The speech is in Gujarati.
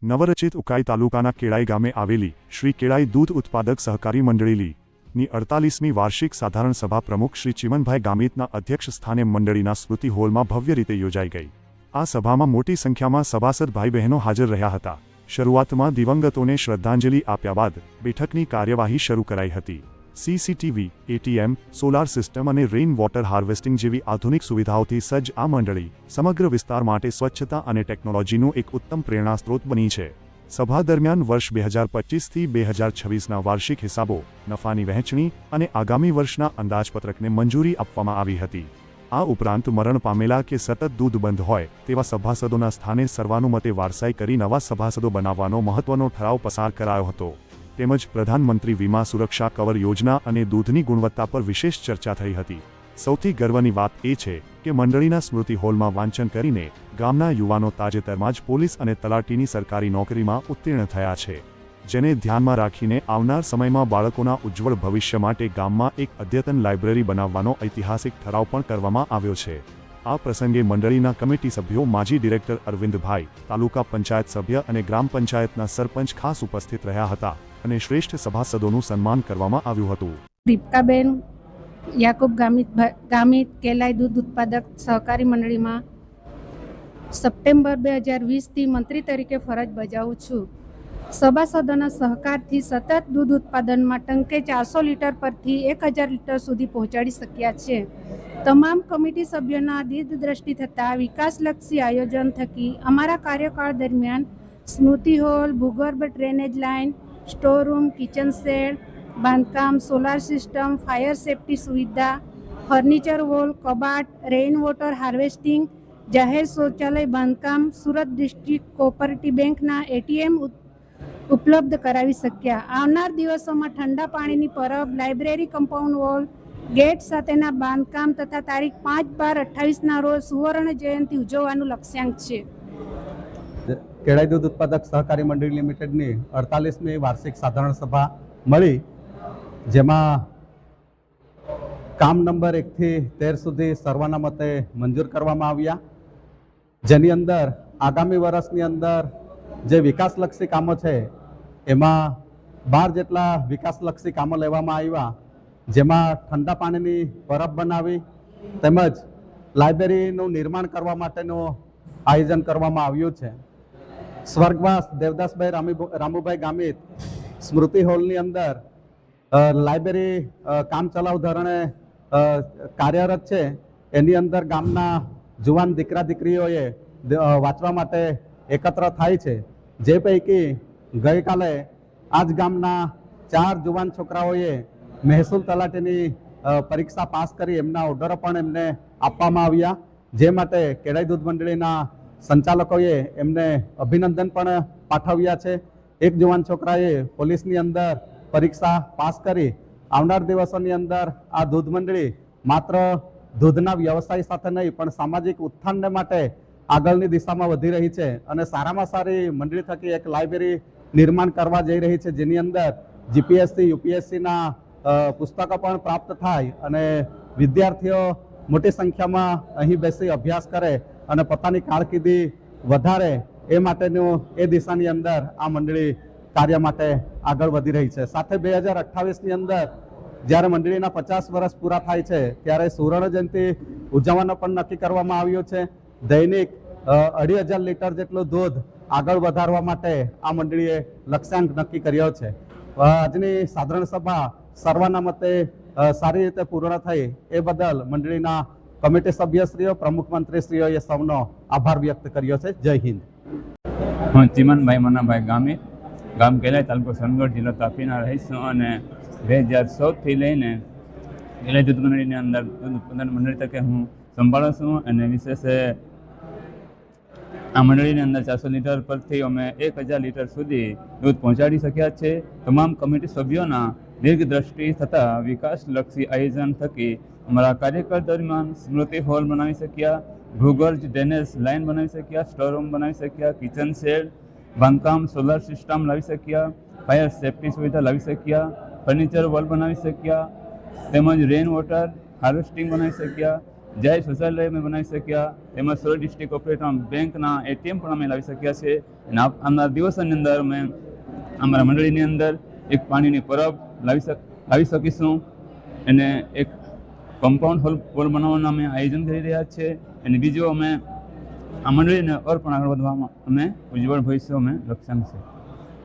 નવરચિત ઉકાઈ તાલુકાના કેળાઈ ગામે આવેલી શ્રી કેળાઈ દૂધ ઉત્પાદક સહકારી મંડળીની 48મી વાર્ષિક સાધારણ સભા પ્રમુખ શ્રી ચિમનભાઈ ગામિતના અધ્યક્ષ સ્થાને મંડળીના સ્મૃતિ હોલમાં ભવ્ય રીતે યોજાઈ ગઈ। આ સભામાં મોટી સંખ્યામાં સભાસદ ભાઈ બહેનો હાજર રહ્યા હતા। શરૂઆતમાં દિવંગતોને શ્રદ્ધાંજલિ આપ્યા બાદ બેઠકની કાર્યવાહી શરૂ કરાઈ હતી। સીસીટીવી, એટીએમ, સોલાર સિસ્ટમ અને રેઇન વોટર હાર્વેસ્ટિંગ જેવી આધુનિક સુવિધાઓથી સજ્જ આ મંડળી સમગ્ર વિસ્તાર માટે સ્વચ્છતા અને ટેકનોલોજીનું એક ઉત્તમ પ્રેરણાસ્ત્રોત બની છે। સભા દરમિયાન વર્ષ 2025થી 2026ના વાર્ષિક હિસાબો, નફાની વહેંચણી અને આગામી વર્ષના અંદાજપત્રકને મંજૂરી આપવામાં આવી હતી। આ ઉપરાંત મરણ પામેલા કે સતત દૂધ બંધ હોય તેવા સભાસદોના સ્થાને સર્વાનુમતે વારસાઈ કરી નવા સભાસદો બનાવવાનો મહત્વનો ઠરાવ પસાર કરાયો હતો। તેમજ પ્રધાનમંત્રી વીમા સુરક્ષા કવર યોજના અને દૂધની ગુણવત્તા પર વિશેષ ચર્ચા થઈ હતી। સૌથી ગર્વની વાત એ છે કે મંડળીના સ્મૃતિ હોલમાં વાંચન કરીને ગામના યુવાનો તાજેતરમાં જ પોલીસ અને તલાટીની સરકારી નોકરીમાં ઉત્તીર્ણ થયા છે, જેને ધ્યાનમાં રાખીને આવનાર સમયમાં બાળકોના ઉજ્જવળ ભવિષ્ય માટે ગામમાં એક અદ્યતન લાઇબ્રેરી બનાવવાનો ઐતિહાસિક ઠરાવ પણ કરવામાં આવ્યો છે। આ પ્રસંગે મંડળીના કમિટી સભ્યો, માજી ડિરેક્ટર અરવિંદભાઈ, તાલુકા પંચાયત સભ્ય અને ગ્રામ પંચાયતના સરપંચ ખાસ ઉપસ્થિત રહ્યા હતા અને શ્રેષ્ઠ સભાસદોનું સન્માન કરવામાં આવ્યું હતું। દીપકાબેન યાકુબ ગામિત કેલાઈ દૂધ ઉત્પાદક સહકારી મંડળીમાં સપ્ટેમ્બર 2020થી મંત્રી તરીકે ફરજ બજાવું છું। સભાસદોના સહકારથી સતત દૂધ ઉત્પાદનમાં ટંકે 400 લીટર પરથી 1000 લીટર સુધી પહોંચાડી શક્યા છે। તમામ કમિટી સભ્યોના દીર્ઘદ્રષ્ટિ થતાં વિકાસલક્ષી આયોજન થકી અમારા કાર્યકાળ દરમિયાન સ્મૃતિ હોલ, ભૂગર્ભ drainage line, store room, kitchen shed બાંધકામ, સોલાર સિસ્ટમ, ફાયર સેફટી સુવિધા, ફર્નિચર વોલ, કબાટ, રેઇન વોટર હાર્વેસ્ટિંગ, જાહેર શૌચાલય બાંધકામ, સુરત ડિસ્ટ્રિક્ટ કોઓપરેટિવ બેંકના એટીએમ ઉપલબ્ધ કરાવી શક્યા। આવનાર દિવસોમાં ઠંડા પાણીની પરબ, લાઇબ્રેરી કમ્પાઉન્ડ વોલ, ગેટ સાથેના બાંધકામ તથા તારીખ 5/12/28ના રોજ સુવર્ણ જયંતિ ઉજવવાનું લક્ષ્યાંક છે। કેળાઈ દૂધ ઉત્પાદક સહકારી મંડળી લિમિટેડની 48મી વાર્ષિક સાધારણ સભા મળી, જેમાં કામ નંબર 1થી 13 સુધી સર્વાનુમતે મંજૂર કરવામાં આવ્યા, જેની અંદર આગામી વર્ષની અંદર જે વિકાસલક્ષી કામો છે એમાં 12 જેટલા વિકાસલક્ષી કામો લેવામાં આવ્યા, જેમાં ઠંડા પાણીની પરબ બનાવી તેમજ લાઇબ્રેરીનું નિર્માણ કરવા માટેનું આયોજન કરવામાં આવ્યું છે। સ્વર્ગવાસ દેવદાસભાઈ રામુભાઈ ગામિત સ્મૃતિ હોલની અંદર લાઇબ્રેરી કામ ચલાઉ ધોરણે કાર્યરત છે। એની અંદર ગામના જુવાન દીકરા દીકરીઓએ વાંચવા માટે એકત્ર થાય છે, જે પૈકી ગઈકાલે આ જ ગામના 4 જુવાન છોકરાઓએ મહેસૂલ તલાટીની પરીક્ષા પાસ કરી એમના ઓર્ડરો પણ એમને આપવામાં આવ્યા, જે માટે કેળાઈ દૂધ મંડળીના સંચાલકોએ એમને અભિનંદન પણ પાઠવ્યા છે। એક જુવાન છોકરાએ પોલીસની અંદર પરીક્ષા પાસ કરી આવનાર દિવસોની અંદર આ દૂધ મંડળી માત્ર દૂધના વ્યવસાય સાથે નહીં પણ સામાજિક ઉત્થાનને માટે આગળની દિશામાં વધી રહી છે અને સારામાં સારી મંડળી થકી એક લાઇબ્રેરી નિર્માણ કરવા જઈ રહી છે, જેની અંદર જીપીએસસી, યુપીએસસીના પુસ્તકો પણ પ્રાપ્ત થાય અને વિદ્યાર્થીઓ મોટી સંખ્યામાં અહીં બેસી અભ્યાસ કરે અને પોતાની કારકિર્દી વધારે એ માટેનું એ દિશાની અંદર આ મંડળી કાર્ય માટે આગળ વધી રહી છે। સાથે 2028ની અંદર જ્યારે મંડળીના 50 વર્ષ પૂરા થાય છે ત્યારે સુવર્ણ જયંતિ ઉજવવાનો પણ નક્કી કરવામાં આવ્યો છે। દૈનિક 2500 લીટર જેટલું દૂધ આગળ વધારવા માટે આ મંડળીએ લક્ષ્યાંક નક્કી કર્યો છે। આજની સાધારણ સભા સર્વાનુમતે સારી રીતે પૂર્ણ થઈ એ બદલ મંડળીના કમિટી સભ્યશ્રીઓ, પ્રમુખ મંત્રીશ્રીઓએ સૌનો આભાર વ્યક્ત કર્યો છે। જય હિન્દ। હું ચિમનભાઈ મનાભાઈ ગામિત, ગામ કેલાઈ, તાલુકો સોનગઢ, જિલ્લો તાપીના રહીશ છું અને 2014થી લઈને કેલાઈ દૂધ મંડળીની અંદર દૂધ ઉત્પાદન મંડળી તરીકે હું સંભાળું છું અને વિશેષ આ મંડળીની અંદર 400 લીટર પરથી અમે 1000 લીટર સુધી દૂધ પહોંચાડી શક્યા છે। તમામ કમિટી સભ્યોના દીર્ઘદ્રષ્ટિ થતાં વિકાસલક્ષી આયોજન થકી અમારા કાર્યકાળ દરમિયાન સ્મૃતિ હોલ બનાવી શક્યા, ભૂગર્ભ ડ્રેનેજ લાઇન બનાવી શક્યા, સ્ટોર રૂમ બનાવી શક્યા, કિચન શેડ બાંધકામ, સોલાર સિસ્ટમ લાવી શક્યા, ફાયર સેફટી સુવિધા લાવી શક્યા, ફર્નિચર વોલ બનાવી શક્યા, તેમજ રેઇન વોટર હાર્વેસ્ટિંગ બનાવી શક્યા, જાહેર શૌચાલય અમે બનાવી શક્યા, તેમજ સુરત ડિસ્ટ્રિક્ટ કોઓપરેટિવ બેંકના ATM પણ અમે લાવી શક્યા છે. અને આવનારા દિવસોની અંદર અમે અમારા મંડળીની અંદર એક પાણીની પરબ લાવી શકીશું. અને એક કમ્પાઉન્ડ હોલ બનાવવાનું અમે આયોજન કરી રહ્યા છીએ. અને બીજું અમે આ મંડળીને ઓર પણ આગળ વધવામાં અમે ઉજ્જવળ ભવિષ્ય અમે લક્ષ્યાંક છે.